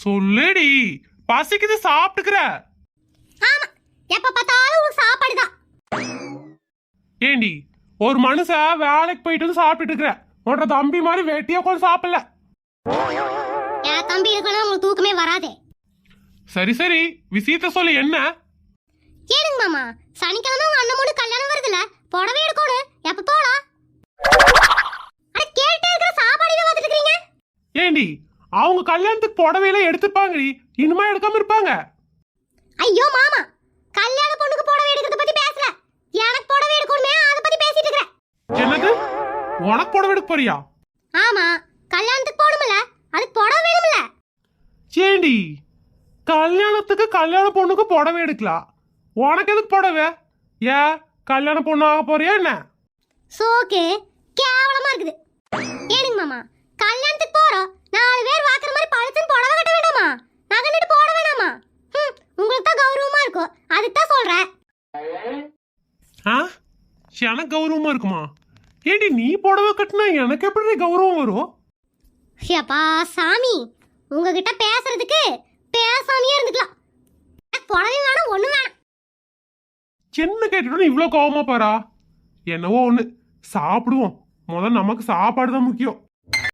சொல்லுடி, பசிக்குது சாப்பிட்டுக்கிற. ஆமா, எப்ப பார்த்தாலும் உங்களுக்கு சாப்பாடுதான். ஏண்டி, ஒரு மனுஷன் வேலைக்கு போயிட்டு வந்து சாப்பிட்டு இருக்கிற, உன்னோட தம்பி மாதிரி வெட்டியா கொஞ்சம் சாப்பிடல. என் தம்பி இருக்கணும் உங்களுக்கு தூக்கமே வராதே. சரி சரி, விஷயத்த சொல்லு, என்ன? கேளுங்க மாமா, சனிக்கிழமை உங்க அண்ணன் மூணு கல்யாணம் வருதுல, புடவை எடுக்கணும். எப்ப போலாம்? அட கேட்டே இருக்கிற சாப்பாடு பார்த்துட்டு இருக்கீங்க. ஏண்டி, அவங்க கல்யாணத்துக்கு புடவையில எடுத்துப்பாங்கடி, இனிமே எடுக்காம இருப்பாங்க. ஐயோ மாமா, கல்யாண பொண்ணுக்கு புடவை எடுக்கிறத பத்தி பேசல, எனக்கு புடவை எடுக்கணுமே அத பத்தி பேசிட்டு இருக்கேன். என்னது, உனக்கு புடவை எடுக்க போறியா? ஆமா, கல்யாணத்துக்கு போணும்ல, அதுக்கு புடவை வேணும்ல. ஏண்டி, கல்யாணத்துக்கு கல்யாண பொண்ணுக்கு புடவை எடுக்கலாம், உனக்கு எதுக்கு புடவை? ஏன் கல்யாண பொண்ணு ஆக போறியா என்ன? சோக்கு கேவலமா இருக்குது. ஏனுங்க மாமா, கல்யாணத்துக்கு போறோம், 4 பேர் வாக்குற மாதிரி பழுத்துன்னு புடவை கட்ட வேண்டாமா? நகை நட்டு போட வேணாமா? உங்களுக்கு தான் கௌரவமா இருக்கும், அதுக்கு தான் சொல்றேன். ஆ, எனக்கு கௌரவமா இருக்குமா? ஏண்டி, நீ புடவை கட்டினா எனக்கு எப்படி கௌரவம் வரும்? ஏப்பா சாமி, உங்ககிட்ட பேசுறதுக்கு பேசாமையே இருந்துக்கலாம். புடவை வேணாம், ஒண்ணு வேணாம். என்ன கேட்டுட்டு இவ்வளோ கோவமா பாரா? என்னவோ ஒண்ணு, சாப்பிடுவோம். முதல்ல நமக்கு சாப்பாடு தான் முக்கியம்.